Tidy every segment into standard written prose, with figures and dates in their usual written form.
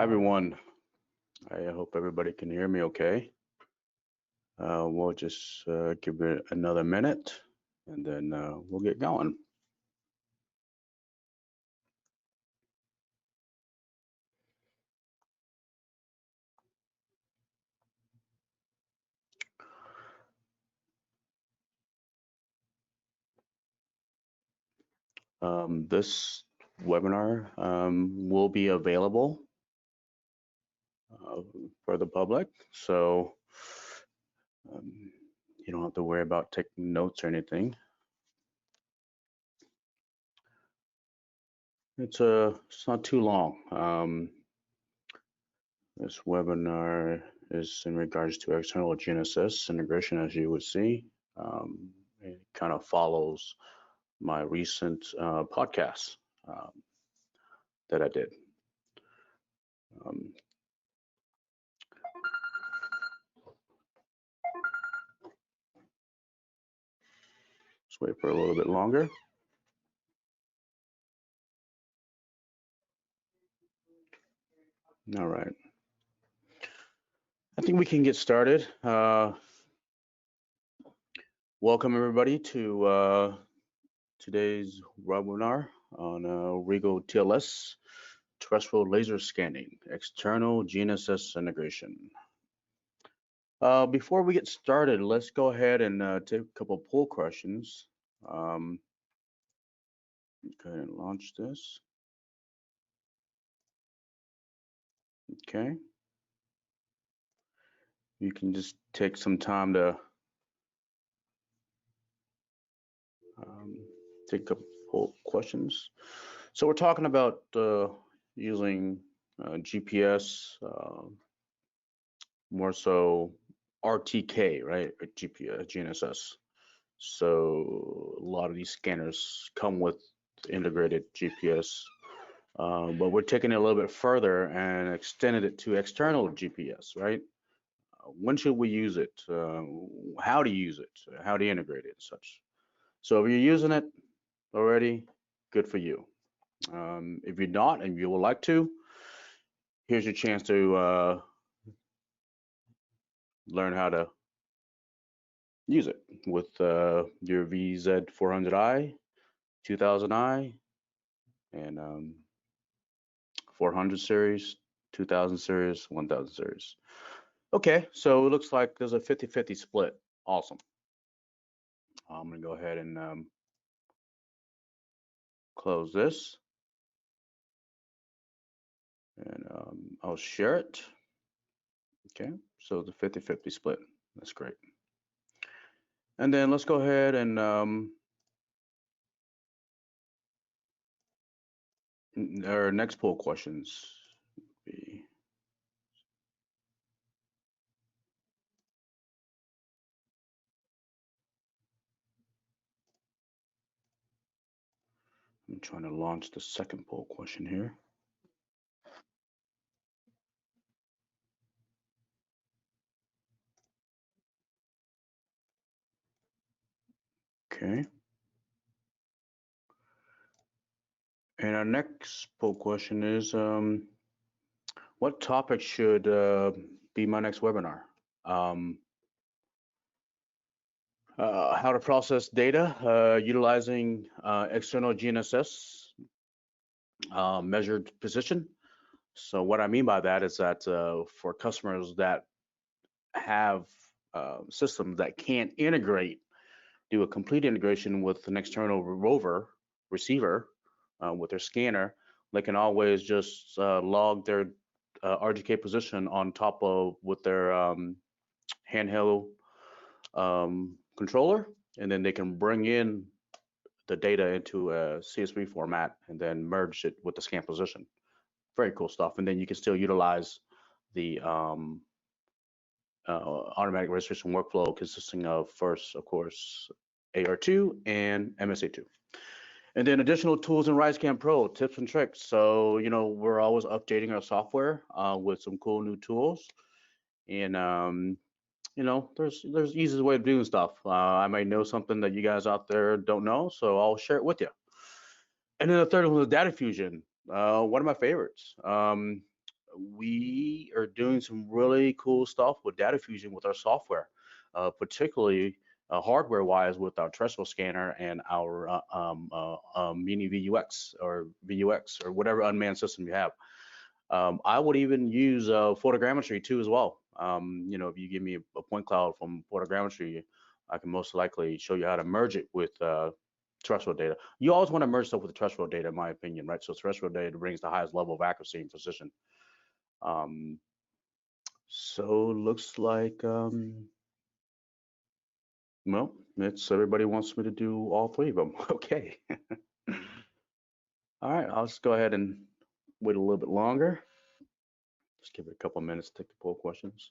everyone. I hope everybody can hear me okay. We'll just give it another minute and then we'll get going. This webinar will be available for the public, so you don't have to worry about taking notes or anything. It's not too long. This webinar is in regards to external GNSS integration, as you would see. It kind of follows my recent podcast that I did. Let's wait for a little bit longer. All right. I think we can get started. Welcome everybody to today's webinar on RIEGL TLS Terrestrial Laser Scanning External GNSS Integration. Before we get started, let's go ahead and take a couple poll questions. Go ahead and launch this. Okay. You can just take some time to take a couple poll questions. So we're talking about using GPS, more so RTK, right? GPS, GNSS. So a lot of these scanners come with integrated GPS, but we're taking it a little bit further and extended it to external GPS, right? When should we use it? How to use it? How to integrate it and such. So if you're using it already, good for you. If you're not and you would like to, here's your chance to learn how to use it with your VZ400i, 2000i, and 400 series, 2000 series, 1000 series. Okay, so it looks like there's a 50-50 split. Awesome. I'm gonna go ahead and close this. And I'll share it. Okay, so the 50-50 split, that's great. And then let's go ahead and our next poll questions be I'm trying to launch the second poll question here. Okay. And our next poll question is, what topic should be my next webinar? How to process data utilizing external GNSS measured position. So what I mean by that is that for customers that have systems that can't integrate, do a complete integration with an external rover receiver with their scanner, they can always just log their RGK position on top of with their handheld controller, and then they can bring in the data into a CSV format and then merge it with the scan position. Very cool stuff. And then you can still utilize the automatic registration workflow consisting of first, of course, AR2 and MSA2. And then additional tools in RISECAM Pro, tips and tricks. So, you know, we're always updating our software with some cool new tools. And, you know, there's easiest way of doing stuff. I might know something that you guys out there don't know, so I'll share it with you. And then the third one was data fusion, one of my favorites. we are doing some really cool stuff with data fusion with our software, particularly hardware-wise with our terrestrial scanner and our mini VUX or whatever unmanned system you have. I would even use photogrammetry too as well. You know, if you give me a point cloud from photogrammetry, I can most likely show you how to merge it with terrestrial data. You always want to merge stuff with terrestrial data, in my opinion, right? So terrestrial data brings the highest level of accuracy and precision. So looks like, well, it's everybody wants me to do all three of them. Okay. All right, I'll just go ahead and wait a little bit longer. Just give it a couple of minutes to take the poll questions.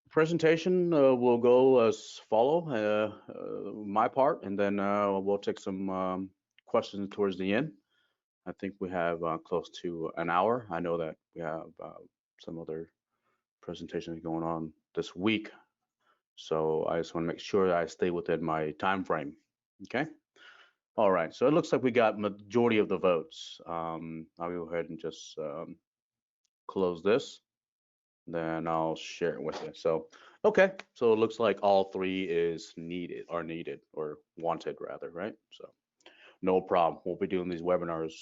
Presentation will go as follow, my part, and then we'll take some questions towards the end. I think we have close to an hour. I know that we have some other presentations going on this week, so I just want to make sure that I stay within my time frame. Okay. All right. So it looks like we got majority of the votes. I'll go ahead and just close this. Then I'll share it with you. So, okay. So it looks like all three is needed or wanted rather, right? So no problem. We'll be doing these webinars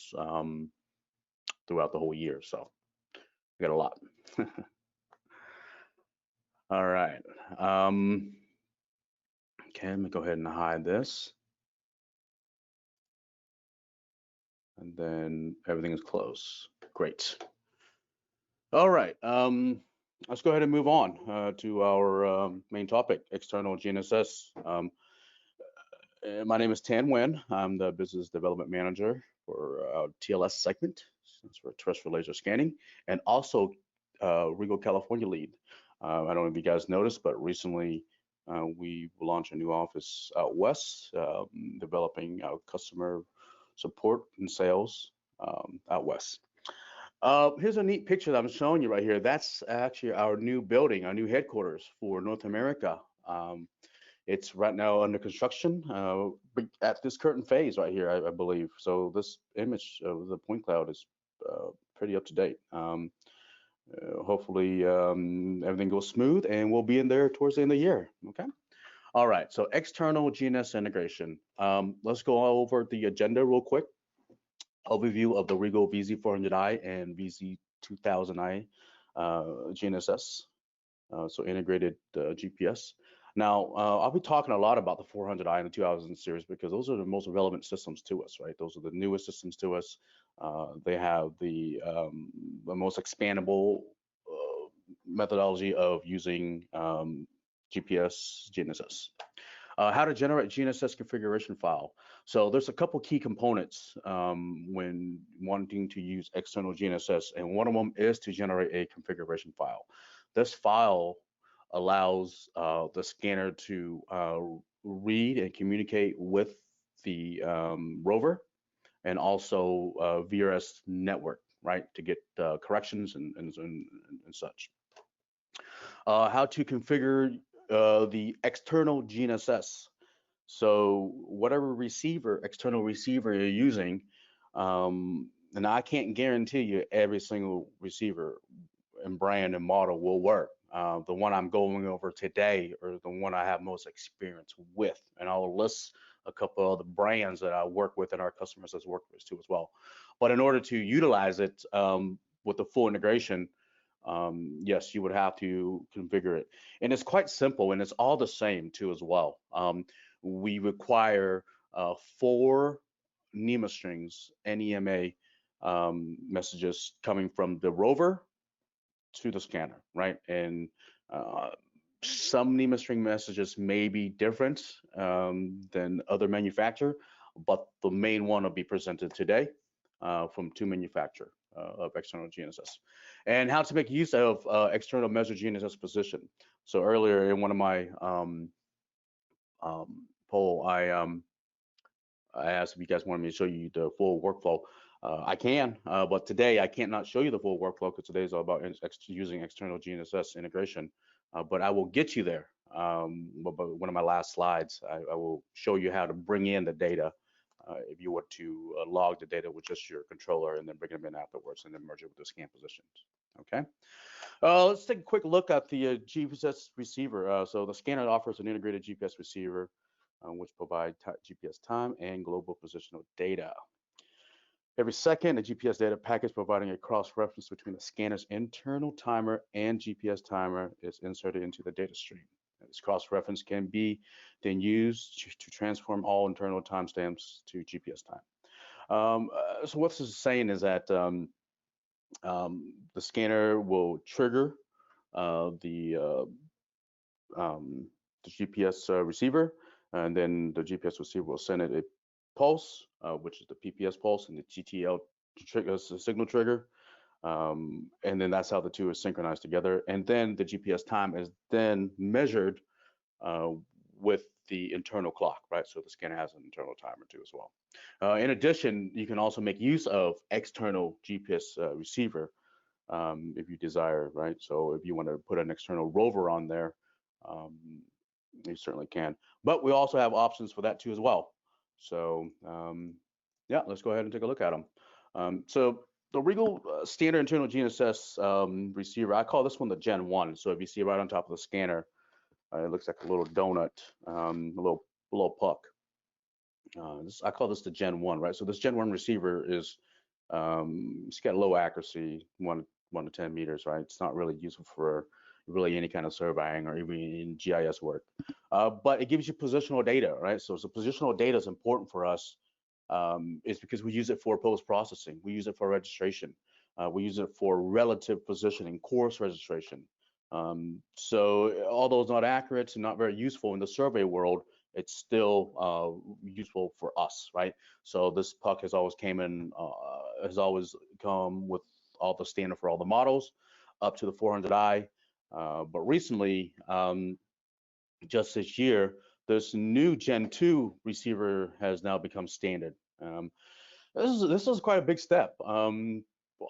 throughout the whole year. So we got a lot. All right. Okay, let me go ahead and hide this. And then everything is closed. Great. All right. Let's go ahead and move on to our main topic, external GNSS. My name is Nguyen. I'm the business development manager for our TLS segment, since we're terrestrial laser scanning, and also RIEGL California lead. I don't know if you guys noticed, but recently we launched a new office out west, developing our customer support and sales out west. Here's a neat picture that I'm showing you right here. That's actually our new building, our new headquarters for North America. It's right now under construction at this current phase right here, I believe. So this image of the point cloud is pretty up to date. Hopefully everything goes smooth and we'll be in there towards the end of the year, okay? All right, so external GNSS integration. Let's go over the agenda real quick. Overview of the RIEGL VZ400i and VZ2000i GNSS, so integrated GPS. Now, I'll be talking a lot about the 400i and the 2000 series because those are the most relevant systems to us, right? Those are the newest systems to us. They have the most expandable methodology of using GPS GNSS. How to generate GNSS configuration file. So there's a couple key components when wanting to use external GNSS, and one of them is to generate a configuration file. This file allows the scanner to read and communicate with the rover and also VRS network, right, to get corrections and such. How to configure the external GNSS. So whatever external receiver you're using, and I can't guarantee you every single receiver and brand and model will work. The one I'm going over today or the one I have most experience with, and I'll list a couple of the brands that I work with and our customers has worked with too as well. But in order to utilize it with the full integration, yes, you would have to configure it. And it's quite simple and it's all the same too as well. We require 4 NEMA strings, NEMA messages coming from the rover to the scanner, right? And some NEMA string messages may be different than other manufacturer, but the main one will be presented today from 2 manufacturers of external GNSS. And how to make use of external measure GNSS position. So earlier in one of my poll, I asked if you guys wanted me to show you the full workflow. I can, but today I can't not show you the full workflow because today is all about using external GNSS integration. But I will get you there. But one of my last slides, I will show you how to bring in the data if you were to log the data with just your controller and then bring them in afterwards and then merge it with the scan positions. Okay. Let's take a quick look at the GPS receiver. So the scanner offers an integrated GPS receiver, which provides GPS time and global positional data. Every second, a GPS data package providing a cross-reference between the scanner's internal timer and GPS timer is inserted into the data stream. This cross-reference can be then used to transform all internal timestamps to GPS time. So what this is saying is that the scanner will trigger the GPS receiver, and then the GPS receiver will send it a pulse, which is the PPS pulse, and the TTL signal trigger. And then that's how the two are synchronized together. And then the GPS time is then measured with the internal clock, right? So the scanner has an internal timer too as well. In addition, you can also make use of external GPS receiver if you desire, right? So if you want to put an external rover on there, you certainly can. But we also have options for that too as well. So yeah, let's go ahead and take a look at them. So the RIEGL standard internal GNSS receiver, I call this one the Gen 1. So if you see right on top of the scanner, it looks like a little donut, a little puck. I call this the Gen 1, right? So this Gen 1 receiver is, it's got low accuracy, 1 to 10 meters, right? It's not really useful for really any kind of surveying or even in GIS work. But it gives you positional data, right? So positional data is important for us. It's because we use it for post-processing. We use it for registration. We use it for relative positioning, course registration. So although it's not accurate and not very useful in the survey world, it's still useful for us, right? So this puck has always come with all the standard for all the models up to the 400i. But recently, just this year, this new Gen 2 receiver has now become standard. This is quite a big step.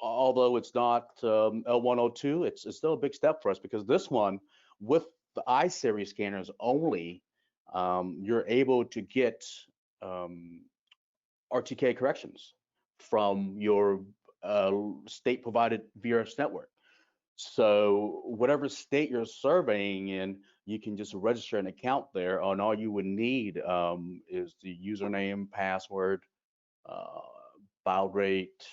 Although it's not L102, it's still a big step for us because this one, with the I-series scanners only, you're able to get RTK corrections from your state-provided VRS network. So whatever state you're surveying in, you can just register an account there, and all you would need is the username, password, baud rate,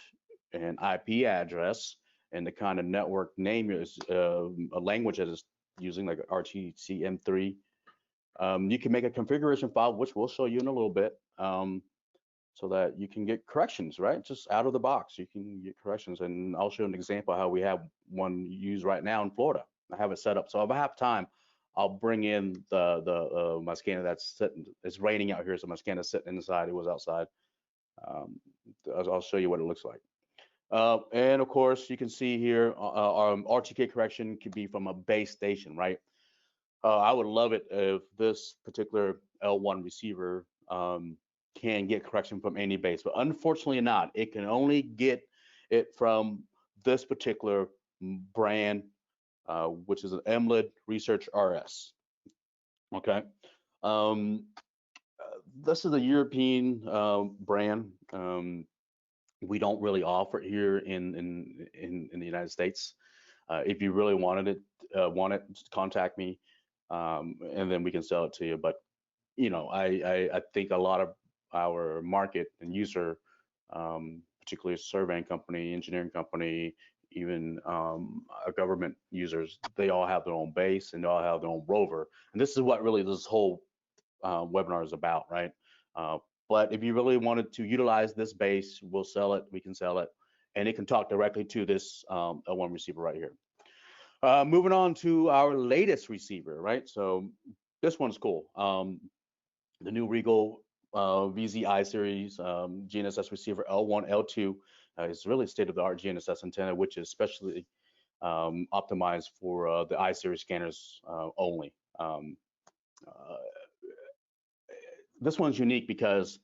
and IP address, and the kind of network name is a language that is using, like RTCM3. You can make a configuration file, which we'll show you in a little bit, so that you can get corrections, right? Just out of the box, you can get corrections. And I'll show an example how we have one used right now in Florida. I have it set up. So if I have time, I'll bring in my scanner that's sitting. It's raining out here, so my scanner's sitting inside. It was outside. I'll show you what it looks like. And of course, you can see here, our RTK correction could be from a base station, right? I would love it if this particular L1 receiver can get correction from any base, but unfortunately not. It can only get it from this particular brand, which is an MLID Research RS. Okay. This is a European brand. We don't really offer it here in the United States. If you really want it, just contact me, and then we can sell it to you. But you know, I think a lot of our market and user, particularly a surveying company, engineering company, even government users, they all have their own base and they all have their own rover. And this is what really this whole webinar is about, right? But if you really wanted to utilize this base, we'll sell it, we can sell it, and it can talk directly to this L1 receiver right here. Moving on to our latest receiver, right? So this one's cool. The new RIEGL VZI series GNSS receiver L1, L2 is really state-of-the-art GNSS antenna, which is specially optimized for the I-series scanners only. This one's unique because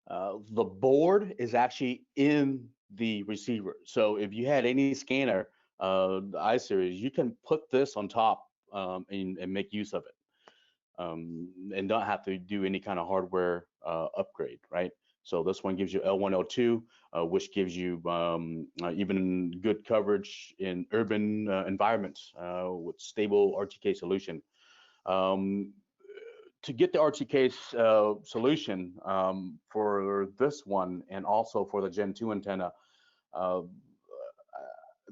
the board is actually in the receiver. So if you had any scanner, the I-series, you can put this on top and make use of it. And don't have to do any kind of hardware upgrade, right? So this one gives you L1, L2, which gives you even good coverage in urban environments with stable RTK solution. To get the RTK solution for this one and also for the Gen 2 antenna, uh,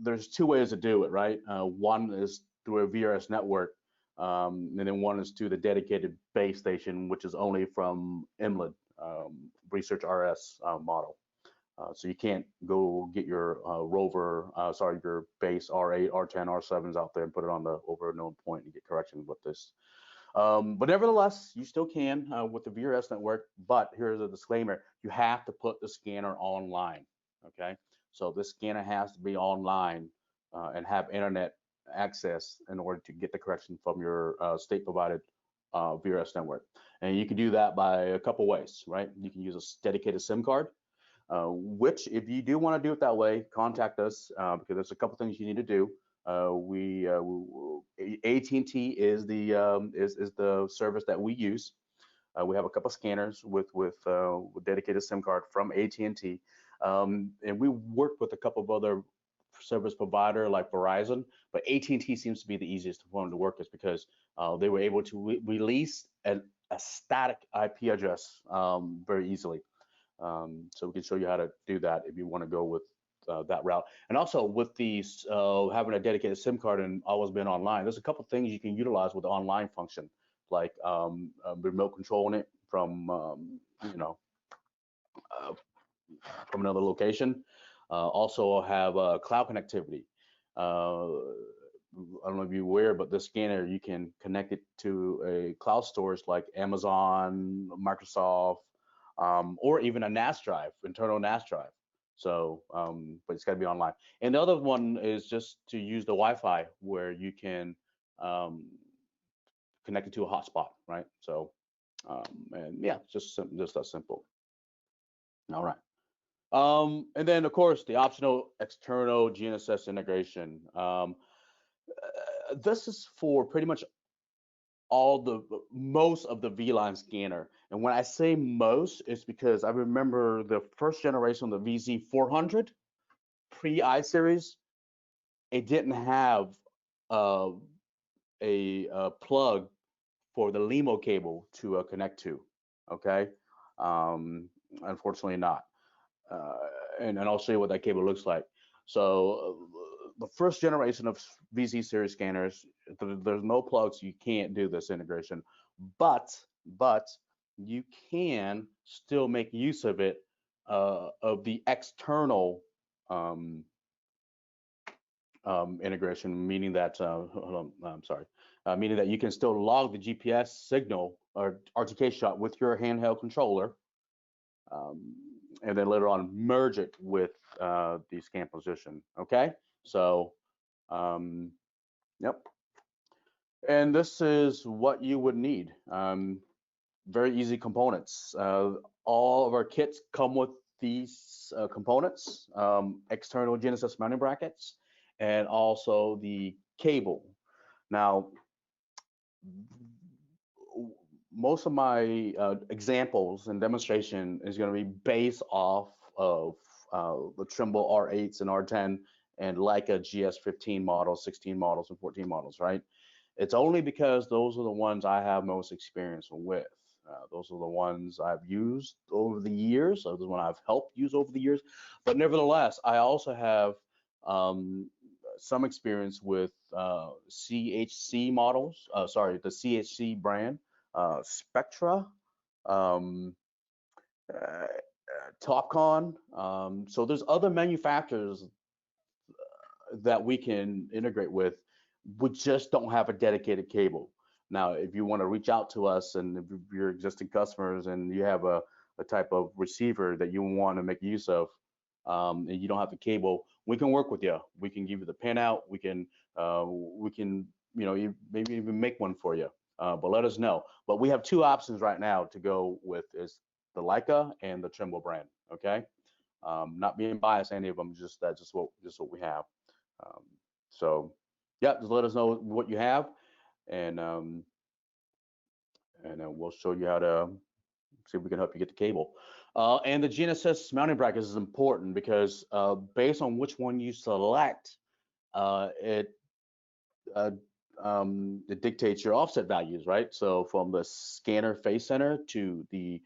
there's two ways to do it, right? One is through a VRS network, and then one is to the dedicated base station, which is only from MLID, Research RS model. So you can't go get your your base R8, R10, R7s out there and put it on the over a known point and get correction with this. But nevertheless, you still can with the VRS network, but here's a disclaimer. You have to put the scanner online, okay? So this scanner has to be online and have internet access in order to get the correction from your state-provided VRS network. And you can do that by a couple ways, right? You can use a dedicated SIM card, which if you do want to do it that way, contact us because there's a couple things you need to do. AT&T is the service that we use. We have a couple scanners with dedicated SIM card from AT&T, and we work with a couple of other service provider like Verizon, but AT&T seems to be the easiest one to work with because they were able to release a static IP address very easily. So we can show you how to do that if you want to go with that route. And also with these having a dedicated SIM card and always been online, there's a couple things you can utilize with the online function, like remote controlling it from uh, from another location. Also have cloud connectivity. I don't know if you're aware, but the scanner, you can connect it to a cloud storage like Amazon, Microsoft, or even a NAS drive, internal NAS drive. So, but it's got to be online. And the other one is just to use the Wi-Fi where you can connect it to a hotspot, right? So, and yeah, just that simple. All right. And then of course the optional external GNSS integration. This is for pretty much most of the V-line scanner. And when I say most, it's because I remember the first generation of the VZ400 pre-I series, it didn't have uh, a plug for the LEMO cable to connect to. Okay, unfortunately not. Uh, and I'll show you what that cable looks like. So the first generation of VZ series scanners, there's no plugs. You can't do this integration, but you can still make use of it of the external integration, meaning that hold on, I'm sorry, meaning that you can still log the GPS signal or RTK shot with your handheld controller. And then later on merge it with the scan position. Okay, so yep. And this is what you would need. Very easy components. All of our kits come with these components, external GNSS mounting brackets, and also the cable. Now, most of my examples and demonstration is going to be based off of the Trimble R8s and R10 and Leica GS15 models, 16 models, and 14 models, right? It's only because those are the ones I have most experience with. Those are the ones I've used over the years. Those are the ones I've helped use over the years. But nevertheless, I also have some experience with CHC models. Sorry, the CHC brand. Spectra, um, uh, Topcon. So there's other manufacturers that we can integrate with. We just don't have a dedicated cable. Now, if you want to reach out to us and if you're existing customers and you have a type of receiver that you want to make use of, and you don't have the cable, we can work with you. We can give you the pinout. We can, maybe even make one for you. But let us know. But we have two options right now to go with is the Leica and the Trimble brand. Okay, not being biased any of them, just what we have. Um, so yeah, just let us know what you have, and we'll show you how to see if we can help you get the cable. And the GNSS mounting bracket is important because based on which one you select, it it dictates your offset values, right? So from the scanner face center to the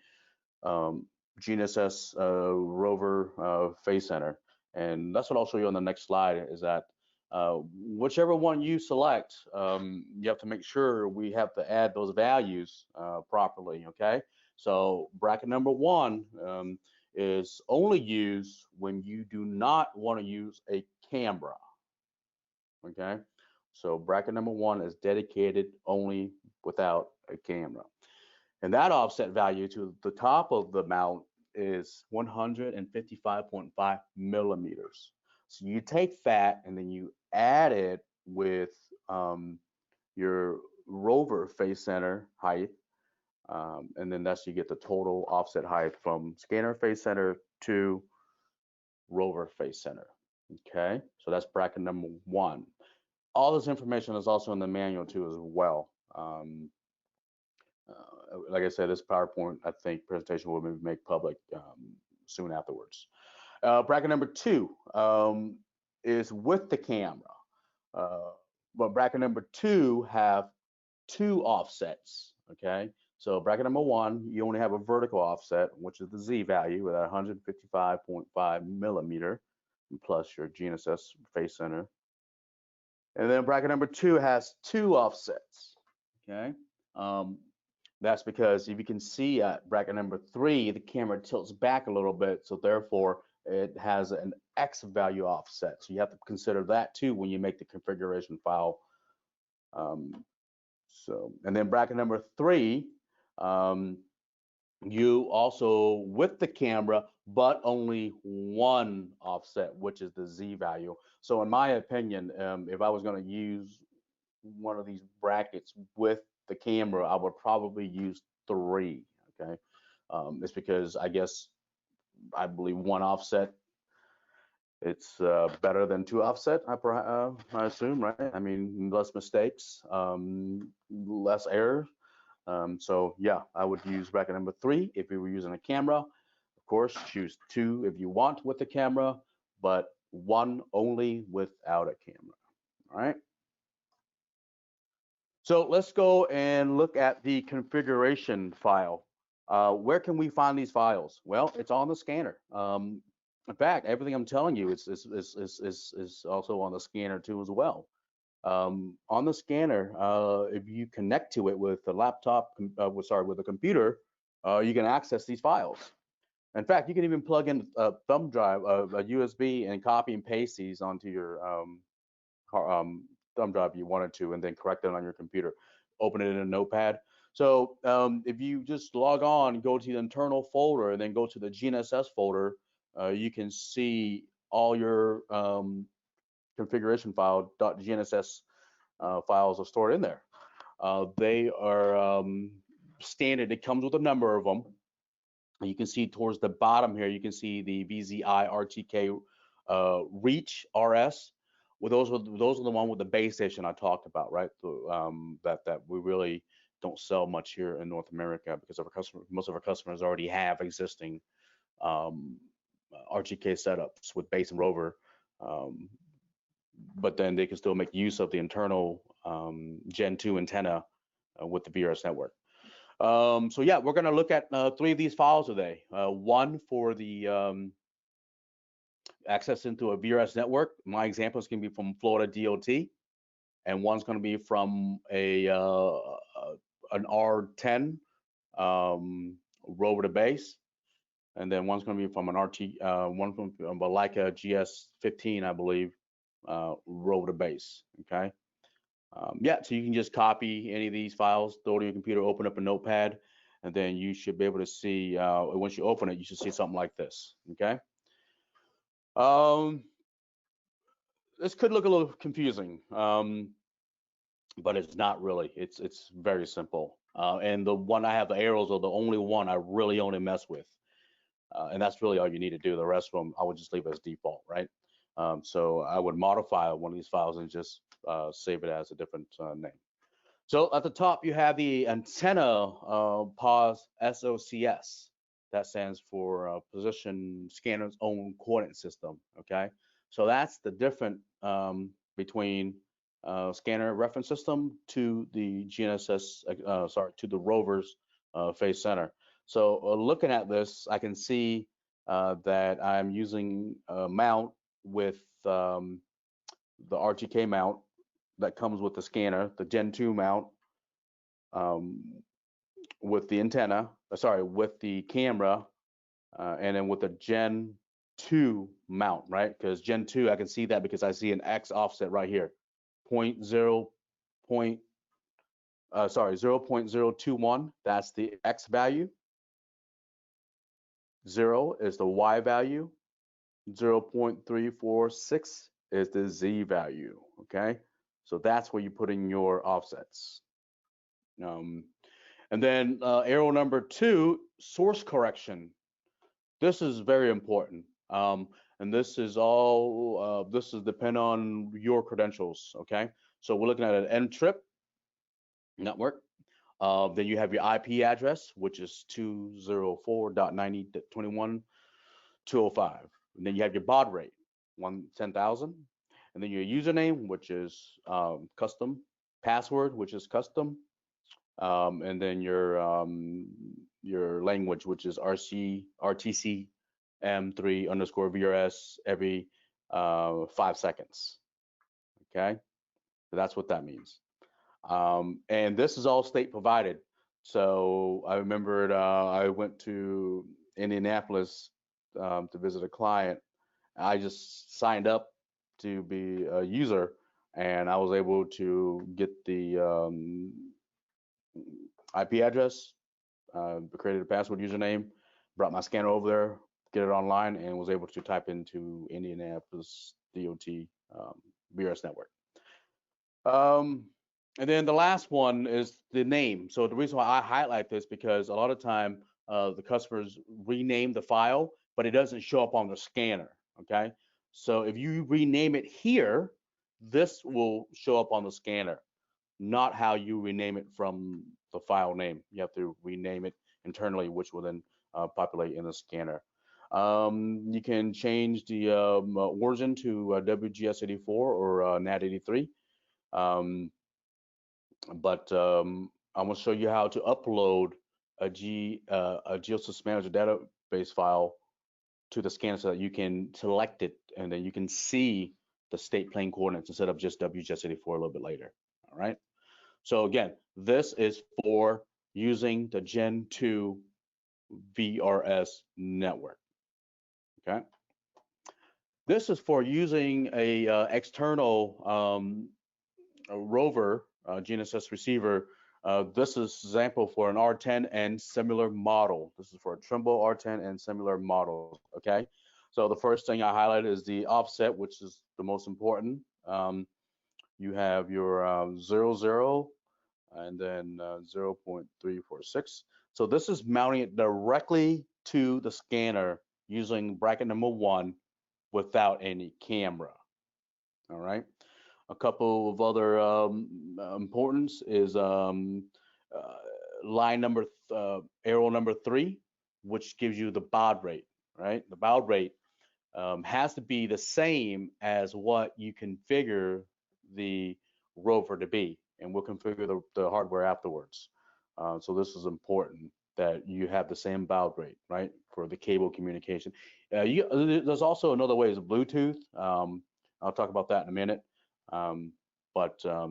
GNSS rover face center. And that's what I'll show you on the next slide is that whichever one you select, you have to make sure we have to add those values properly, okay? So bracket number 1 is only used when you do not want to use a camera, okay? So bracket number 1 is dedicated only without a camera. And that offset value to the top of the mount is 155.5 millimeters. So you take that and then you add it with your rover face center height, and then that's you get the total offset height from scanner face center to rover face center. Okay, so that's bracket number 1. All this information is also in the manual too as well. Like I said, this PowerPoint, I think, presentation will be made public soon afterwards. Bracket number 2 is with the camera. But bracket number 2 have 2 offsets, okay? So bracket number 1, you only have a vertical offset, which is the Z value with 155.5 millimeter plus your GNSS face center. And then bracket number 2 has 2 offsets, okay? That's because if you can see at bracket number 3, the camera tilts back a little bit, so therefore it has an X value offset. So you have to consider that too when you make the configuration file. And then bracket number 3, you also with the camera, but only 1 offset, which is the Z value. So in my opinion, if I was going to use one of these brackets with the camera, I would probably use 3. Okay, it's because I believe 1 offset, it's better than 2 offset. I assume, right? I mean, less mistakes, less error. So yeah, I would use bracket number 3 if you were using a camera. Of course, choose 2 if you want with the camera, but 1 only without a camera. All right. So let's go and look at the configuration file. Where can we find these files? Well, it's on the scanner. In fact, everything I'm telling you is also on the scanner too as well. On the scanner, if you connect to it with the laptop, with a computer, you can access these files. In fact, you can even plug in a thumb drive, a USB, and copy and paste these onto your thumb drive if you wanted to, and then correct it on your computer. Open it in a notepad. So if you just log on, go to the internal folder, and then go to the GNSS folder, you can see all your configuration file .gnss files are stored in there. They are standard. It comes with a number of them. You can see towards the bottom here, you can see the VZI RTK reach RS. Well, those are the one with the base station I talked about, right? That we really don't sell much here in North America because most of our customers already have existing RTK setups with base and rover, but then they can still make use of the internal Gen 2 antenna with the VRS network. So yeah, we're going to look at 3 of these files today. One for the access into a VRS network. My example is going to be from Florida DOT, and one's going to be from an R10 rover to base, and then one's going to be from an one from a Leica GS15, I believe, rover to base. Okay. Yeah, so you can just copy any of these files, throw it to your computer, open up a notepad, and then you should be able to see, once you open it, you should see something like this, okay? This could look a little confusing, but it's not really. It's very simple. And the one I have, the arrows, are the only one I really only mess with. And that's really all you need to do. The rest of them, I would just leave as default, right? So I would modify one of these files and just save it as a different name. So at the top, you have the antenna pos SOCS. That stands for Position Scanner's Own Coordinate System. Okay, so that's the difference between scanner reference system to the GNSS, to the rover's phase center. So looking at this, I can see that I'm using a mount with the RTK mount that comes with the scanner, the Gen 2 mount with the antenna, with the camera, and then with the Gen 2 mount, right? Because Gen 2, I can see that because I see an X offset right here, 0.021, that's the X value. 0 is the Y value. 0.346 is the Z value, okay? So that's where you put in your offsets. And then arrow number 2, source correction. This is very important. And this is all, this is depend on your credentials, okay? So we're looking at an N-trip network. Then you have your IP address, which is 204.90.21.205. And then you have your baud rate, 10,000. And then your username, which is custom, password, which is custom, and then your language, which is RTC M3 underscore VRS every 5 seconds. Okay, so that's what that means. And this is all state provided. So I remembered I went to Indianapolis to visit a client. I just signed up to be a user, and I was able to get the IP address, created a password username, brought my scanner over there, get it online, and was able to type into Indianapolis DOT VRS network. And then the last one is the name. So the reason why I highlight this, because a lot of time the customers rename the file, but it doesn't show up on the scanner, okay? So if you rename it here, this will show up on the scanner, not how you rename it from the file name. You have to rename it internally, which will then populate in the scanner. You can change the origin to WGS84 or NAT83. But I'm going to show you how to upload a GeoSys Manager database file to the scanner so that you can select it and then you can see the state plane coordinates instead of just WGS84 a little bit later. All right. So again, this is for using the Gen 2 VRS network. Okay. This is for using a external a rover GNSS receiver. This is example for an R10 and similar model. This is for a Trimble R10 and similar models. Okay, so the first thing I highlighted is the offset, which is the most important. You have your 00 and then 0.346. So this is mounting it directly to the scanner using bracket number 1 without any camera. All right. A couple of other importance is line number, arrow number 3, which gives you the baud rate, right? The baud rate has to be the same as what you configure the rover to be, and we'll configure the hardware afterwards. So this is important that you have the same baud rate, right, for the cable communication. There's also another way is Bluetooth. I'll talk about that in a minute. But for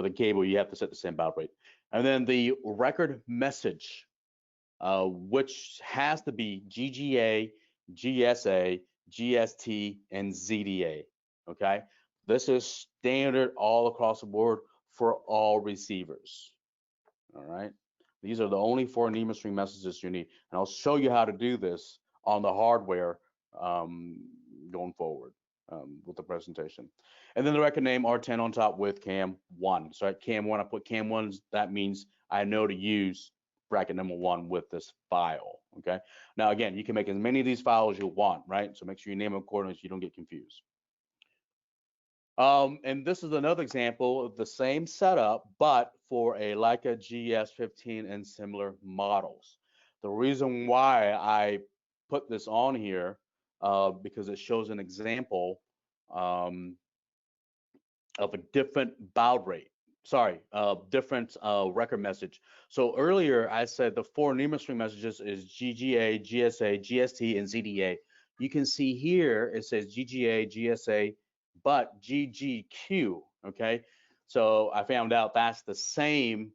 the cable, you have to set the same baud rate. And then the record message, which has to be GGA, GSA, GST, and ZDA. Okay, this is standard all across the board for all receivers. All right, these are the only 4 NEMA string messages you need, and I'll show you how to do this on the hardware going forward with the presentation. And then the record name R10 on top with CAM1. So at CAM1, I put CAM1. That means I know to use bracket number 1 with this file. Okay. Now again, you can make as many of these files as you want, right? So make sure you name them accordingly so you don't get confused. And this is another example of the same setup, but for a Leica GS15 and similar models. The reason why I put this on here, because it shows an example um, of a different baud rate. Sorry, different record message. So earlier I said the four NEMA string messages is GGA, GSA, GST, and ZDA. You can see here it says GGA, GSA, but GGQ. Okay, so I found out that's the same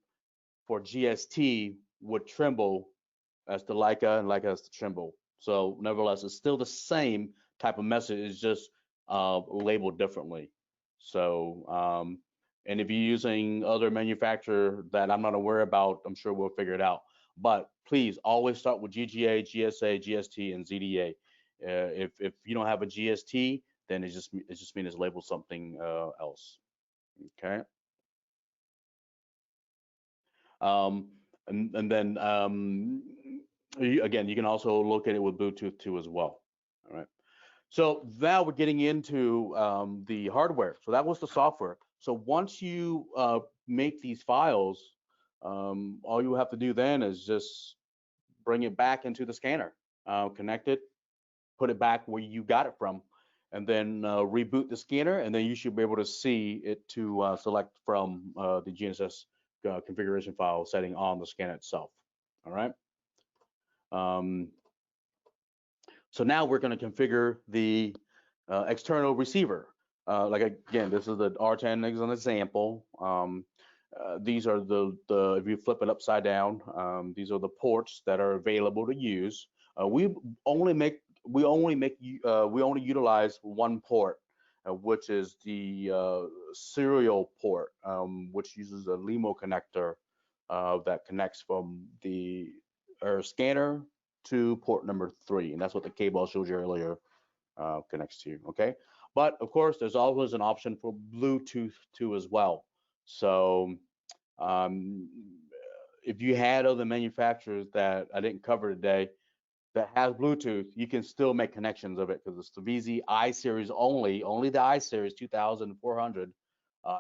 for GST with Trimble as the Leica and Leica as the Trimble. So nevertheless, it's still the same type of message. It's just labeled differently. So, and if you're using other manufacturer that I'm not aware about, I'm sure we'll figure it out. But please always start with GGA, GSA, GST, and ZDA. If you don't have a GST, then it just means it's labeled something else. Okay. Um, and then again, you can also look at it with Bluetooth too as well. All right. So now we're getting into the hardware. So that was the software. So once you make these files, all you have to do then is just bring it back into the scanner, connect it, put it back where you got it from, and then reboot the scanner, and then you should be able to see it to select from the GNSS configuration file setting on the scanner itself. All right. Um, so now we're going to configure the external receiver. Like again, this is the R10 as an example. These are the if you flip it upside down, these are the ports that are available to use. We only utilize one port, which is the serial port, which uses a LiMo connector that connects from the scanner to port number 3, and that's what the cable I showed you earlier connects to. Okay, but of course, there's always an option for Bluetooth too as well. So um, if you had other manufacturers that I didn't cover today that has Bluetooth, you can still make connections of it because it's the VZ I series only the I series 2400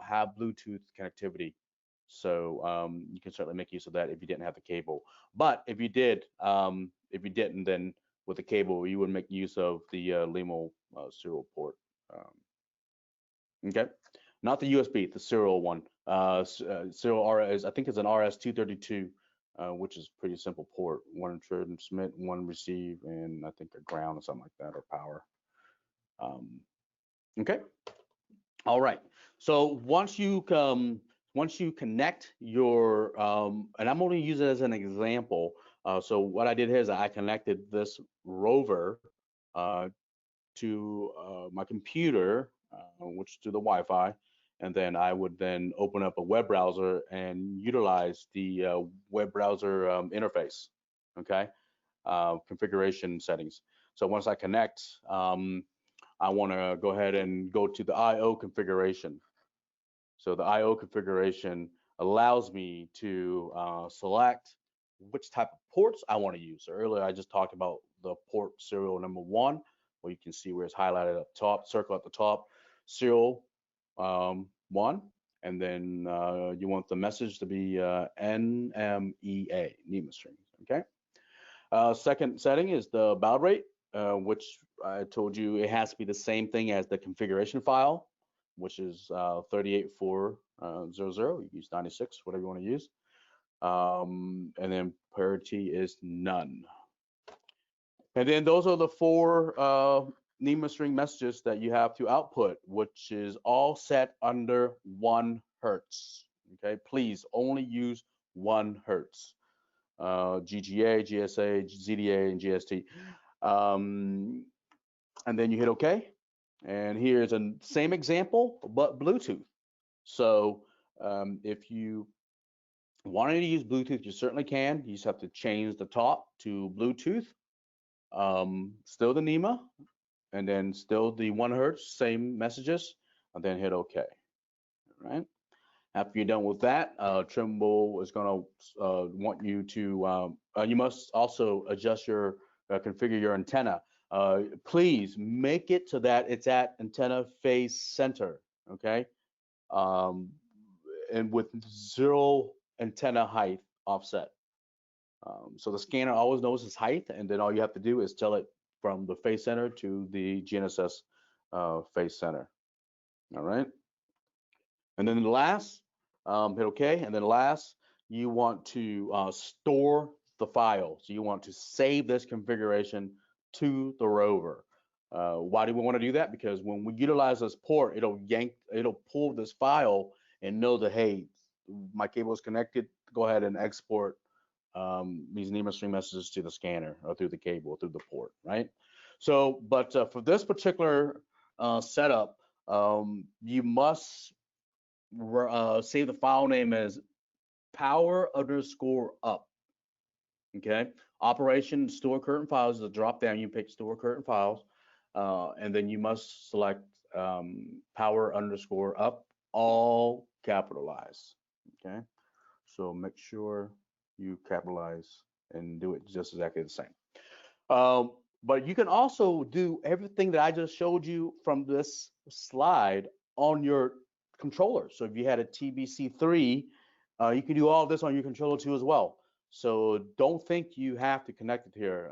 have Bluetooth connectivity. So you can certainly make use of that if you didn't have the cable. But if you did, if you didn't, then with the cable, you would make use of the LiMo serial port. Okay, not the USB, the serial one. Serial RS, I think it's an RS-232, which is pretty simple port. One transmit, one receive, and I think a ground or something like that, or power. Okay. All right. So once you connect your, and I'm only using it as an example. So what I did here is I connected this rover to my computer, which to the Wi-Fi, and then I would then open up a web browser and utilize the web browser interface. Okay, configuration settings. So once I connect, I want to go ahead and go to the I/O configuration. So the I/O configuration allows me to select which type of ports I want to use. So earlier I just talked about the port serial number 1, where you can see where it's highlighted up top, circle at the top, serial 1, and then you want the message to be NMEA, NEMA strings. Okay. Second setting is the baud rate, which I told you it has to be the same thing as the configuration file, which is 38400. You use 96, whatever you want to use. And then parity is none. And then those are the 4 NEMA string messages that you have to output, which is all set under 1 hertz. Okay, please only use 1 hertz. GGA, GSA, ZDA, and GST. And then you hit OK. And here's a same example, but Bluetooth. So if you wanted to use Bluetooth, you certainly can. You just have to change the top to Bluetooth. Still the NEMA, and then still the 1 hertz, same messages, and then hit OK. All right. After you're done with that, Trimble is going to want you to, you must also adjust your, configure your antenna. Please make it so that it's at antenna face center. okay, um, and with 0 antenna height offset. So the scanner always knows its height, and then all you have to do is tell it from the face center to the GNSS face center. All right. And then the last, hit OK. And then last, you want to store the file. So you want to save this configuration to the rover. Why do we want to do that? Because when we utilize this port, it'll pull this file and know that, hey, my cable is connected. Go ahead and export these NEMA stream messages to the scanner or through the cable, through the port, right? So, but for this particular setup, you must save the file name as power_up. Okay. Operation store current files is a drop down. You pick store current files, and then you must select power_up, all capitalized. Okay. So make sure you capitalize and do it just exactly the same. But you can also do everything that I just showed you from this slide on your controller. So if you had a TBC3, you can do all this on your controller too as well. So don't think you have to connect it here.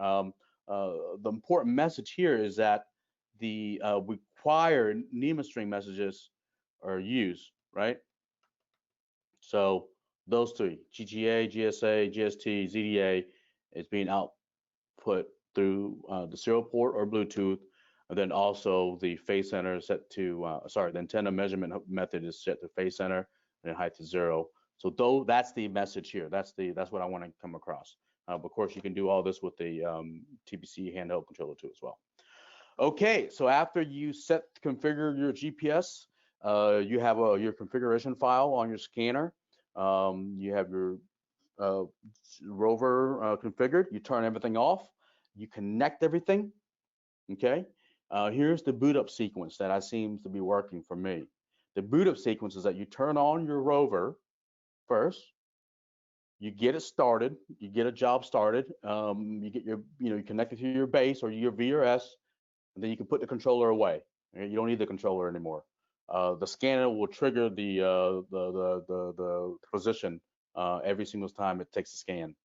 The important message here is that the required NEMA string messages are used, right? So those three, GGA, GSA, GST, ZDA, is being output through the serial port or Bluetooth, and then also the phase center is set to, the antenna measurement method is set to phase center and height to 0. So that's the message here. That's what I want to come across. Of course, you can do all this with the TBC handheld controller too as well. Okay, so after you configure your GPS, you have your configuration file on your scanner. You have your rover configured. You turn everything off. You connect everything. Okay. Here's the boot up sequence that seems to be working for me. The boot up sequence is that you turn on your rover first. You get it started. You get a job started. You get you connect it to your base or your VRS, and then you can put the controller away. You don't need the controller anymore. The scanner will trigger the position every single time it takes a scan.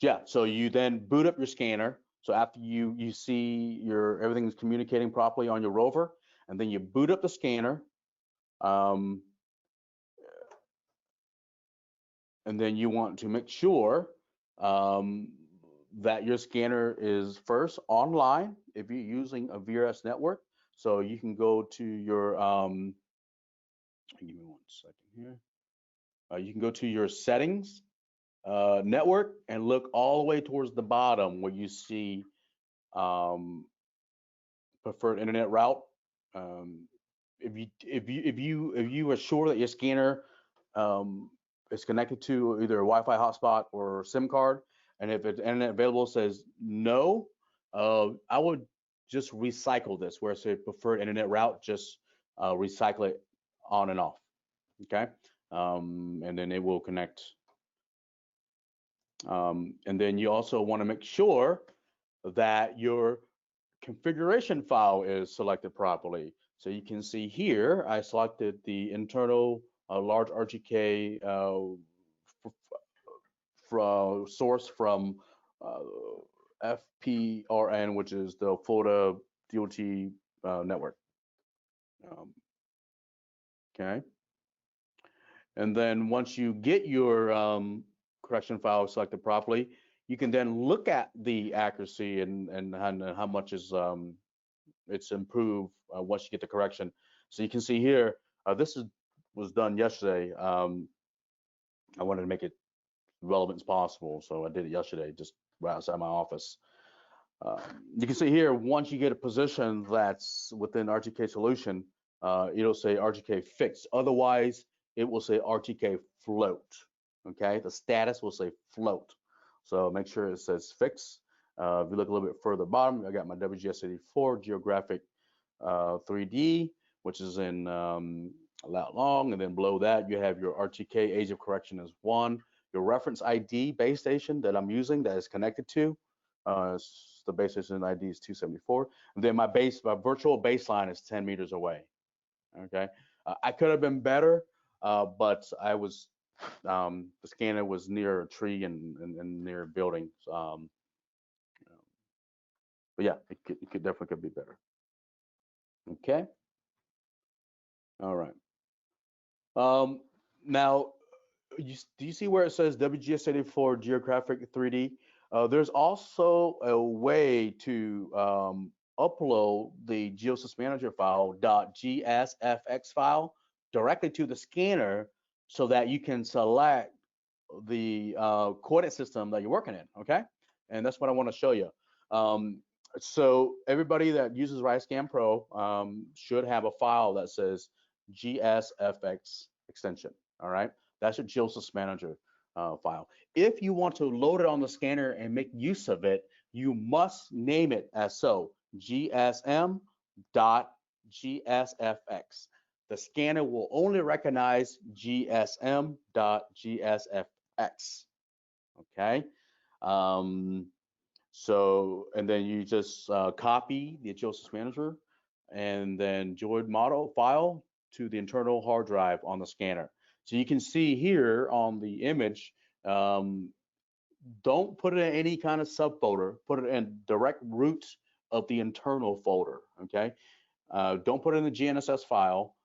Yeah, so you then boot up your scanner. So after you see everything's communicating properly on your rover, and then you boot up the scanner, and then you want to make sure that your scanner is first online if you're using a VRS network. So you can go to your give me 1 second here. You can go to your settings network and look all the way towards the bottom where you see preferred internet route. If you are sure that your scanner is connected to either a Wi-Fi hotspot or SIM card, and if it's internet available says no, I would just recycle this where it says preferred internet route, just recycle it on and off. Okay, and then it will connect. And then you also want to make sure that your configuration file is selected properly. So you can see here, I selected the internal large RGK source from FPRN, which is the Florida DOT network. Okay. And then once you get your correction file selected properly, you can then look at the accuracy and how much is it's improved once you get the correction. So you can see here, this was done yesterday. I wanted to make it relevant as possible, so I did it yesterday, just right outside my office. You can see here, once you get a position that's within RTK solution, it'll say RTK fixed. Otherwise, it will say RTK float. Okay, the status will say float. So make sure it says fix. If you look a little bit further bottom, I got my WGS84 geographic 3D, which is in lat long, and then below that you have your RTK age of correction as 1, your reference ID base station that I'm using that is connected to The base station ID is 274. And then my virtual baseline is 10 meters away. Okay, I could have been better, but the scanner was near a tree and near buildings. But yeah, it definitely could be better. Okay. All right. Now, do you see where it says WGS84 Geographic 3D? There's also a way to upload the GNSS Manager file .gsfx file directly to the scanner so that you can select the coordinate system that you're working in, okay? And that's what I want to show you. So everybody that uses RISCAN Pro should have a file that says GSFX extension, all right? That's your GNSS Manager file. If you want to load it on the scanner and make use of it, you must name it as so, gsm.gsfx. The scanner will only recognize gsm.gsfx, okay? So, and then you just copy the GNSS Manager and then join model file to the internal hard drive on the scanner. So you can see here on the image, don't put it in any kind of subfolder, put it in direct root of the internal folder, okay? Don't put it in the GNSS file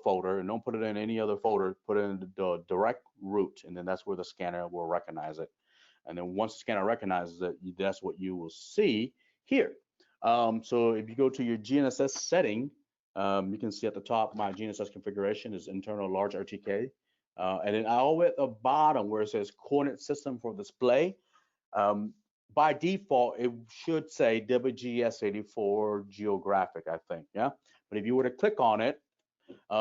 folder, and don't put it in any other folder, put it in the direct root, and then that's where the scanner will recognize it. And then once the scanner recognizes it, that's what you will see here. So if you go to your GNSS setting, you can see at the top, my GNSS configuration is internal large RTK. And then all the way at the bottom where it says coordinate system for display, by default, it should say WGS84 geographic, I think, yeah? But if you were to click on it,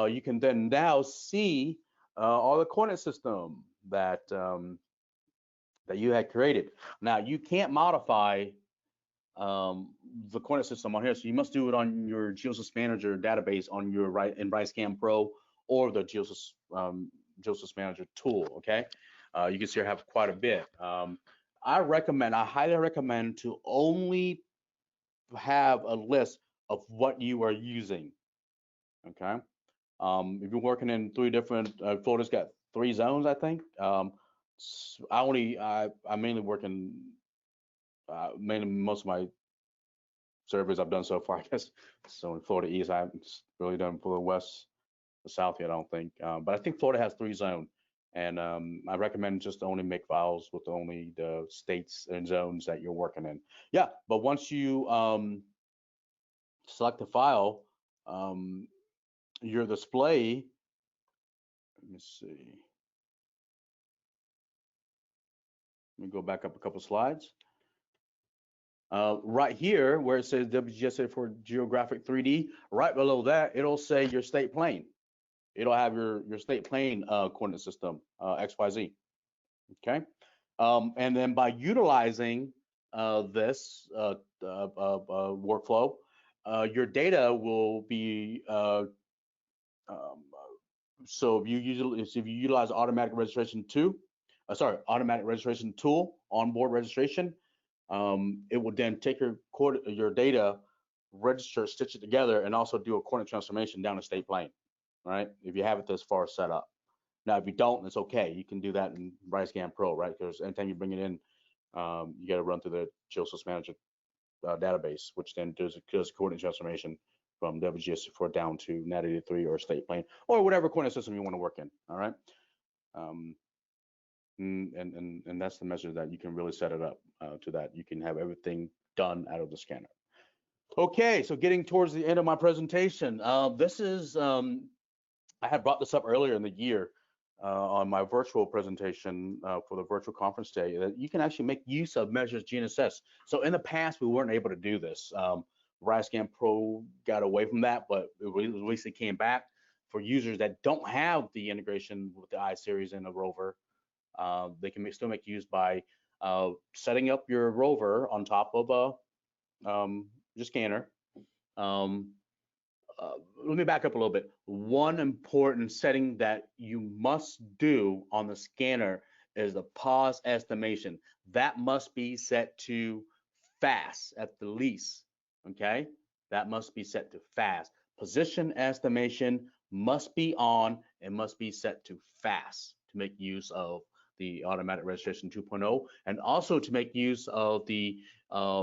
you can then now see all the coordinate system that you had created. Now, you can't modify the coordinate system on here, so you must do it on your GNSS Manager database on your in RISCAN Pro or the GNSS Manager tool, okay? You can see I have quite a bit. I highly recommend to only have a list of what you are using, okay? If you're working in 3 different, Florida's got 3 zones, I think. I mainly work in, mainly most of my surveys I've done so far, I guess. So in Florida East, I haven't really done Florida West, the South yet, I don't think. But I think Florida has 3 zones. And I recommend just only make files with only the states and zones that you're working in. Yeah, but once you select the file, your display, let me see. Let me go back up a couple slides. Right here, where it says WGS84 Geographic 3D, right below that, it'll say your state plane. It'll have your state plane coordinate system, XYZ, okay? And then by utilizing this workflow, your data will be, so if you utilize automatic registration automatic registration tool, onboard registration, it will then take your data, register, stitch it together, and also do a coordinate transformation down the state plane, right? If you have it this far set up. Now, if you don't, it's okay. You can do that in RISCAN Pro, right? Because anytime you bring it in, you got to run through the GNSS Manager database, which then does coordinate transformation from WGS4 down to NAT83 or state plane or whatever coordinate system you want to work in. All right. And that's the measure that you can really set it up to that. You can have everything done out of the scanner. Okay, so getting towards the end of my presentation, this is, I had brought this up earlier in the year on my virtual presentation for the virtual conference day, that you can actually make use of measures GNSS. So in the past, we weren't able to do this. RISCAN Pro got away from that, but it recently came back for users that don't have the integration with the I-series and the rover. They can still make use by setting up your rover on top of your scanner. Let me back up a little bit. One important setting that you must do on the scanner is the pause estimation. That must be set to fast at the least, okay? That must be set to fast. Position estimation must be on and must be set to fast to make use of the automatic registration 2.0 and also to make use of the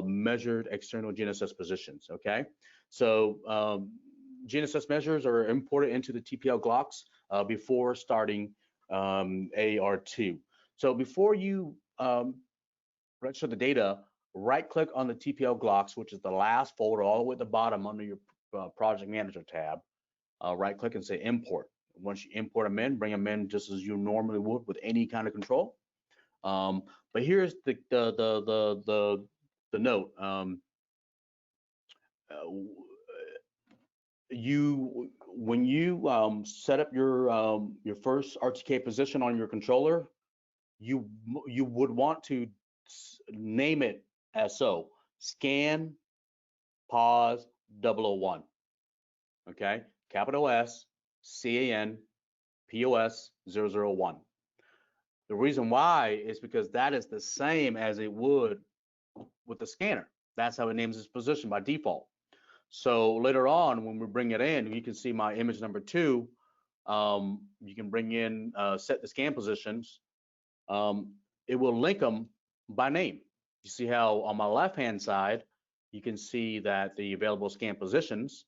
measured external GNSS positions, okay? So GNSS measures are imported into the TPL Glocks before starting AR2. So before you register the data, right-click on the TPL Glocks, which is the last folder all the way at the bottom under your Project Manager tab. Right-click and say Import. Once you import them in, bring them in just as you normally would with any kind of control. But here's the note. When you set up your first RTK position on your controller, you would want to name it as so: scan pause 001. Okay, capital S CAN POS 001. The reason why is because that is the same as it would with the scanner. That's how it names its position by default. So later on, when we bring it in, you can see my image number 2. You can bring in set the scan positions. It will link them by name. You see how on my left-hand side, you can see that the available scan positions,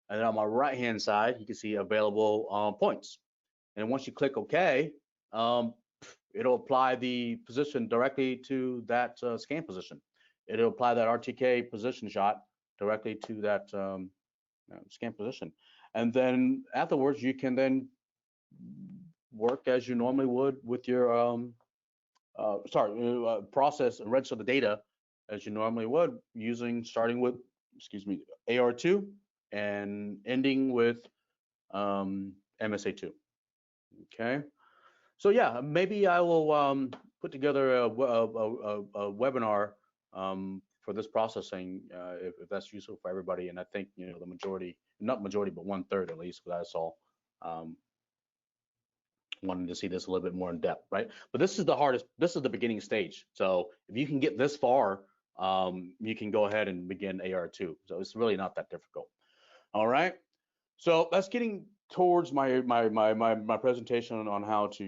and then on my right-hand side, you can see available points. And once you click OK, it'll apply the position directly to that scan position. It'll apply that RTK position shot directly to that scan position. And then afterwards, you can then work as you normally would with your process and register the data as you normally would, starting with, AR2 and ending with MSA2. Okay, so yeah, maybe I will put together a webinar for this processing if that's useful for everybody. And I think the majority, not majority, but 1/3 at least, what I saw. Wanted to see this a little bit more in depth, right? But this is the hardest, this is the beginning stage. So if you can get this far, you can go ahead and begin AR2. So it's really not that difficult. All right. So that's getting towards my presentation on how to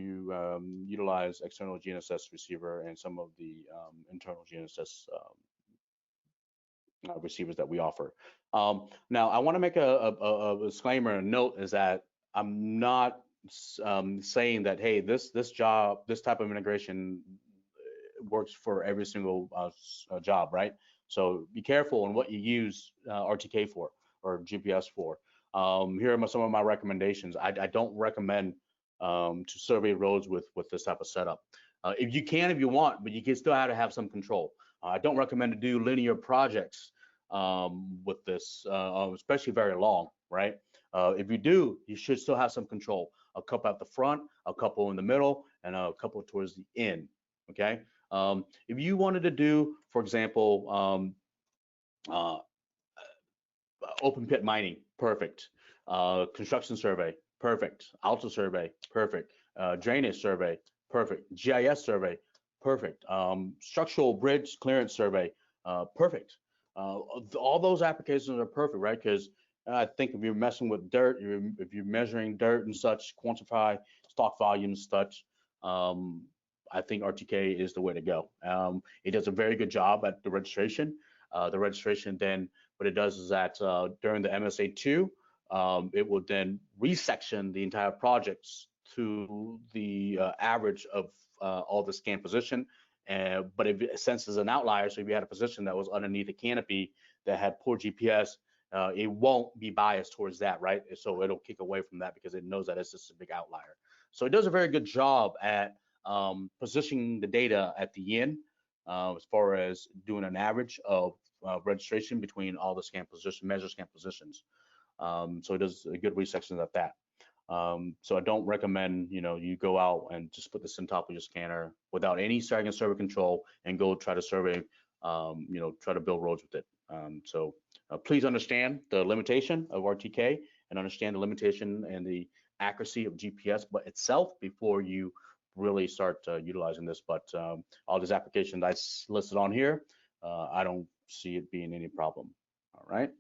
utilize external GNSS receiver and some of the internal GNSS receivers that we offer. Now, I want to make a disclaimer and note is that I'm not saying that, hey, this type of integration works for every single job, right? So be careful on what you use RTK for or GPS for. Here are some of my recommendations. I don't recommend to survey roads with this type of setup. If you can, if you want, but you can still have to have some control. I don't recommend to do linear projects with this, especially very long, right? If you do, you should still have some control. A couple at the front, a couple in the middle, and a couple towards the end, okay? If you wanted to do, for example, open pit mining, perfect. Construction survey, perfect. Alto survey, perfect. Drainage survey, perfect. GIS survey, perfect. Structural bridge clearance survey, perfect. All those applications are perfect, right? Because I think if you're messing with dirt, if you're measuring dirt and such, quantify stock volumes, such, I think RTK is the way to go. It does a very good job at the registration. The registration then, what it does is that during the MSA2, it will then resection the entire projects to the average of all the scan position. But if it senses an outlier, so if you had a position that was underneath a canopy that had poor GPS, it won't be biased towards that, right? So it'll kick away from that because it knows that it's just a big outlier. So it does a very good job at positioning the data at the end as far as doing an average of registration between all the measure scan positions. So it does a good resection at that. So I don't recommend, you go out and just put this on top of your scanner without any second survey control and go try to survey, try to build roads with it. So please understand the limitation of RTK and understand the limitation and the accuracy of GPS by itself before you really start utilizing this. But all these applications I listed on here, I don't see it being any problem. All right.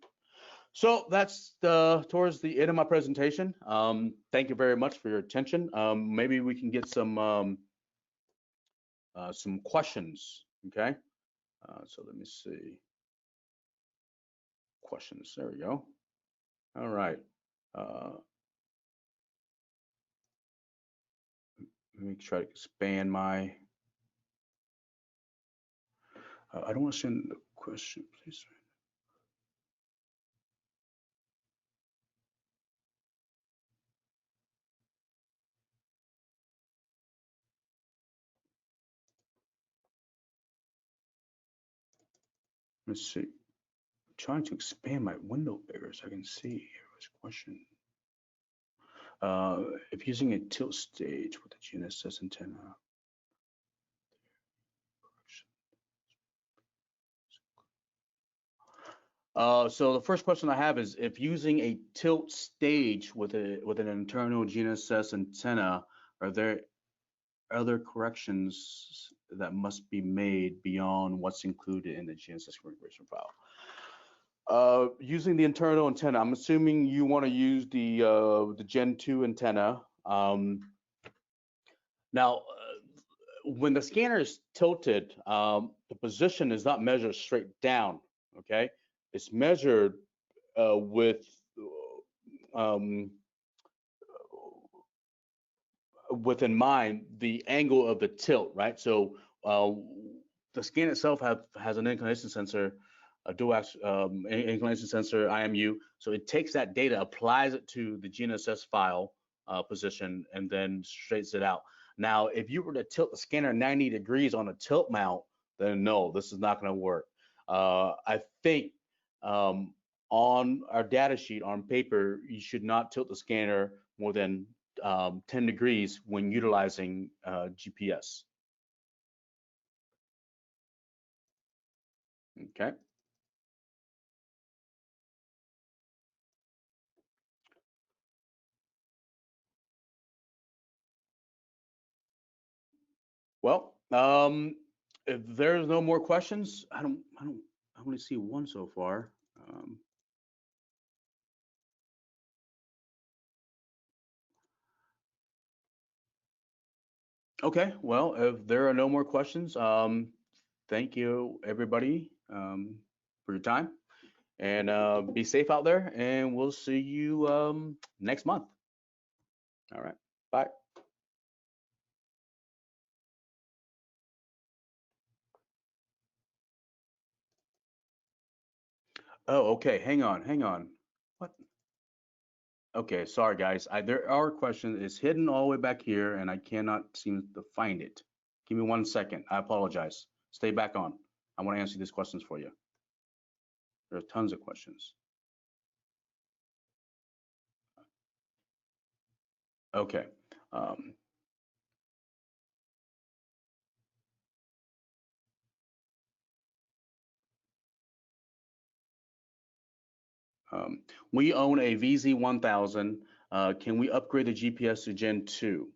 So that's towards the end of my presentation. Thank you very much for your attention. Maybe we can get some questions. Okay. So let me see. Questions. There we go. All right. Let me try to expand my. I don't want to send the question, please. Let's see. I'm trying to expand my window bigger so I can see. Here was a question. If using a tilt stage with a GNSS antenna. So the first question I have is, if using a tilt stage with an internal GNSS antenna, are there other corrections that must be made beyond what's included in the GNSS configuration file? Using the internal antenna, I'm assuming you want to use the Gen 2 antenna. Now, when the scanner is tilted, the position is not measured straight down. Okay, it's measured with in mind the angle of the tilt, right? So the scan itself has an inclination sensor, a dual inclination sensor, IMU. So it takes that data, applies it to the GNSS file position, and then straightens it out. Now, if you were to tilt the scanner 90 degrees on a tilt mount, then no, this is not going to work. I think on our data sheet on paper, you should not tilt the scanner more than 10 degrees when utilizing GPS. Okay. Well, if there's no more questions, I only see one so far. Okay, well, if there are no more questions, thank you everybody for your time, and be safe out there, and we'll see you next month. All right, bye. Oh, okay, hang on. What? Okay, sorry guys. There are questions. It's hidden all the way back here, and I cannot seem to find it. Give me 1 second. I apologize. Stay back on. I want to answer these questions for you. There are tons of questions. Okay. We own a VZ1000. Can we upgrade the GPS to Gen 2?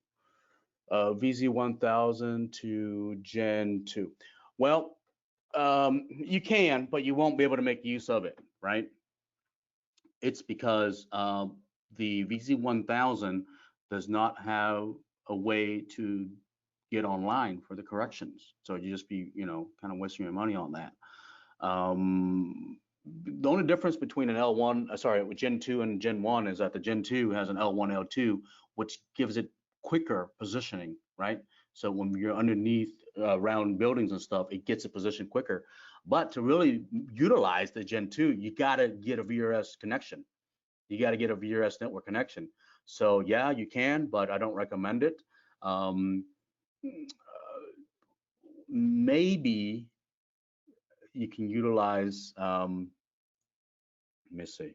VZ1000 to Gen 2. Well, you can, but you won't be able to make use of it, right? It's because the VZ1000 does not have a way to get online for the corrections. So you just be, kind of wasting your money on that. The only difference between an L1, with Gen 2 and Gen 1 is that the Gen 2 has an L1, L2, which gives it quicker positioning, right? So when you're underneath round buildings and stuff, it gets it positioned quicker. But to really utilize the Gen 2, you got to get a VRS connection. You got to get a VRS network connection. So yeah, you can, but I don't recommend it. Maybe you can utilize, let me see,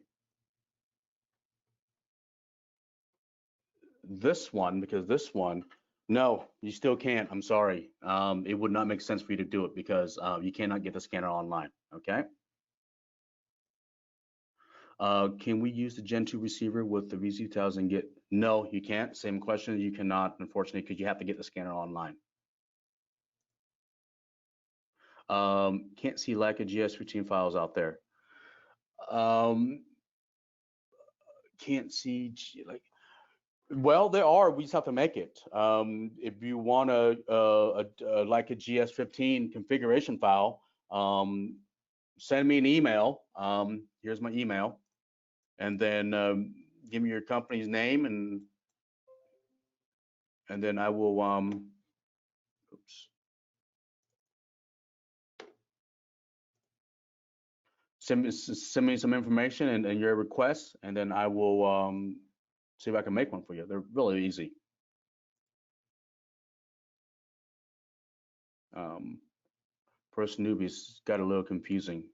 this one, because this one, no, you still can't. I'm sorry. It would not make sense for you to do it because you cannot get the scanner online. Okay. Can we use the Gen 2 receiver with the VZ1000 get? No, you can't. Same question. You cannot, unfortunately, because you have to get the scanner online. Can't see lack of GS15 files out there. Can't see like. Well, there are. We just have to make it. If you want like a GS15 configuration file, send me an email. Here's my email, and then give me your company's name, and then I will. Oops. Send me some information and your requests, and then I will see if I can make one for you. They're really easy. First newbies got a little confusing.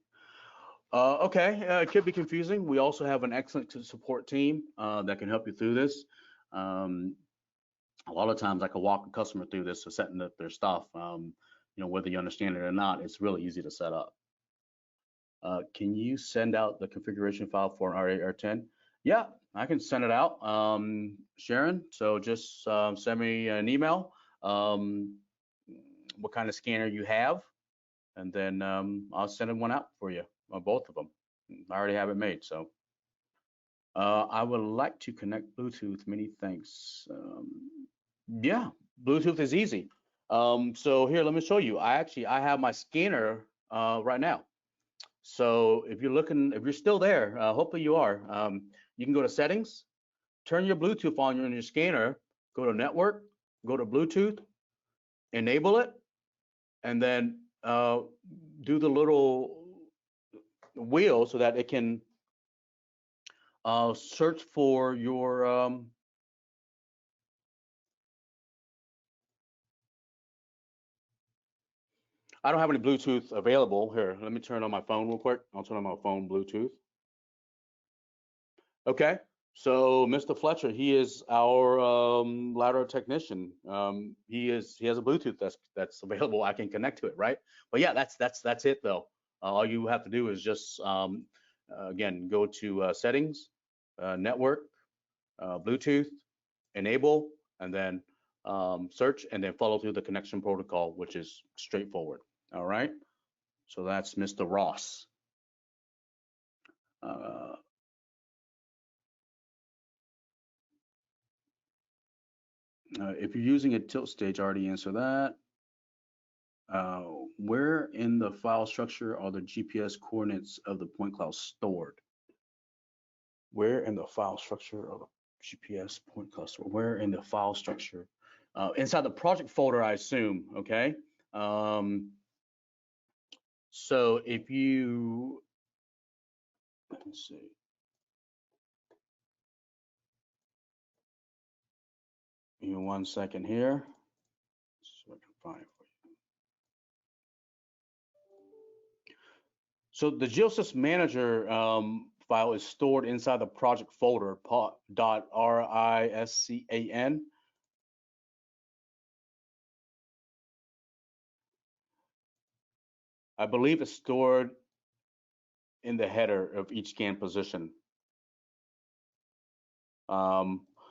Okay, it could be confusing. We also have an excellent support team that can help you through this. A lot of times I can walk a customer through this, so setting up their stuff. Whether you understand it or not, it's really easy to set up. Can you send out the configuration file for an RIEGL? Yeah, I can send it out, Sharon. So just send me an email, what kind of scanner you have, and then I'll send one out for you, both of them. I already have it made, so. I would like to connect Bluetooth. Many thanks. Yeah, Bluetooth is easy. So here, let me show you. I have my scanner right now. So if you're still there, hopefully you are. You can go to settings, turn your Bluetooth on your scanner, go to network, go to Bluetooth, enable it, and then do the little wheel so that it can search for your I don't have any Bluetooth available. Here, let me turn on my phone real quick. I'll turn on my phone Bluetooth. Okay, so Mr. Fletcher, he is our LiDAR technician. He has a Bluetooth that's available. I can connect to it, right? But yeah, that's it though. All you have to do is just again go to settings, network, Bluetooth, enable, and then search, and then follow through the connection protocol, which is straightforward. All right. So that's Mr. Ross. If you're using a tilt stage, I already answered that. Where in the file structure are the GPS coordinates of the point cloud stored? Where in the file structure of the GPS point cloud stored? Where in the file structure? Inside the project folder, I assume, okay? So if you, let's see. Give me 1 second here, so I can find it for you. So the GNSS Manager file is stored inside the project folder .riscan. I believe it's stored in the header of each scan position.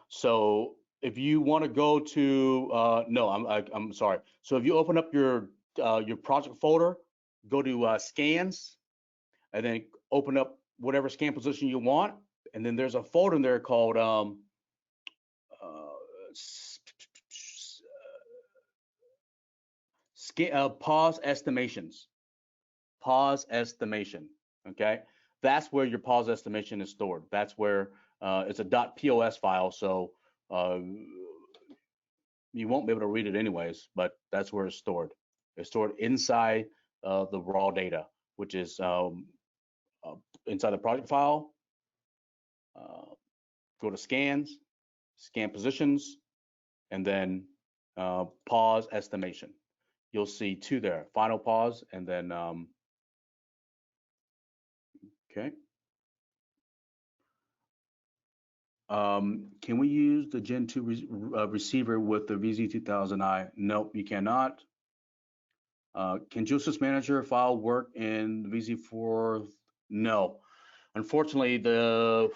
So if you want to go to no, I'm sorry. So if you open up your project folder, go to scans, and then open up whatever scan position you want, and then there's a folder in there called pause estimations. Pause estimation. Okay, that's where your pause estimation is stored. That's where it's a .pos file, so you won't be able to read it anyways, but that's where it's stored. It's stored inside the raw data, which is inside the project file. Go to scans, scan positions, and then pause estimation. You'll see two there, final pause, and then, okay. Can we use the Gen 2 receiver with the VZ2000i? Nope, you cannot. Can GNSS Manager file work in VZ4? No. Unfortunately,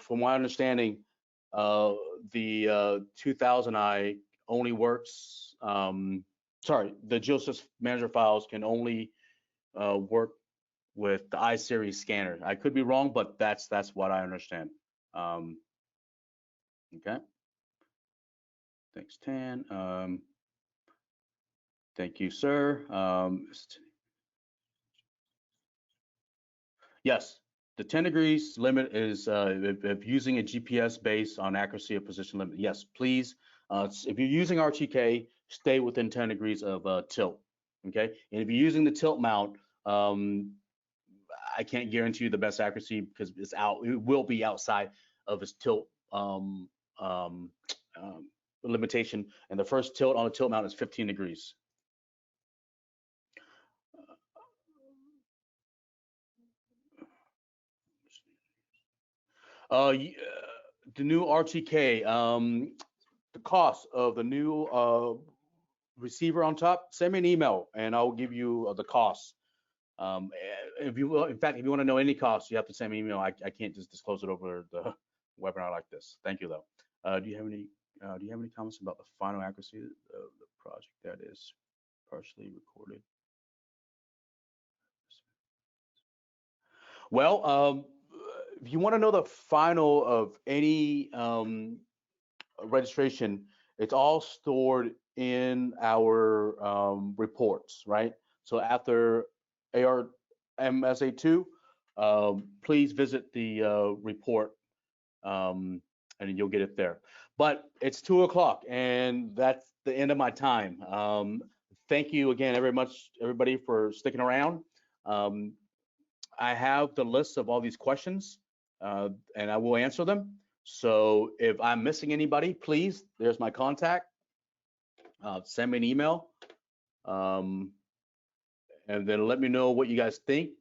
from my understanding, the 2000i only works, sorry, the GNSS Manager files can only work with the I-series scanner. I could be wrong, but that's what I understand. Okay. Thanks, Tan. Thank you, sir. Yes, the 10 degrees limit is if using a GPS based on accuracy of position limit. Yes, please. If you're using RTK, stay within 10 degrees of tilt. Okay, and if you're using the tilt mount, I can't guarantee you the best accuracy because it will be outside of its tilt limitation. And the first tilt on a tilt mount is 15 degrees. The new RTK, the cost of the new receiver on top, send me an email and I'll give you the cost. If you will, in fact, if you want to know any cost, you have to send me an email. I can't just disclose it over the webinar like this. Thank you, though. Do you have any comments about the final accuracy of the project that is partially recorded? Well, if you want to know the final of any registration, it's all stored in our reports, right? So after ARMSA2, please visit the report and you'll get it there. But it's 2 o'clock and that's the end of my time. Thank you again very much, everybody, for sticking around. I have the list of all these questions and I will answer them. So if I'm missing anybody, please, there's my contact. Send me an email. And then let me know what you guys think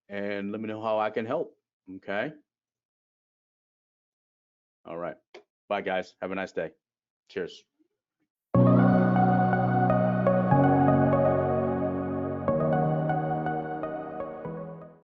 and let me know how I can help. Okay. All right. Bye, guys. Have a nice day. Cheers.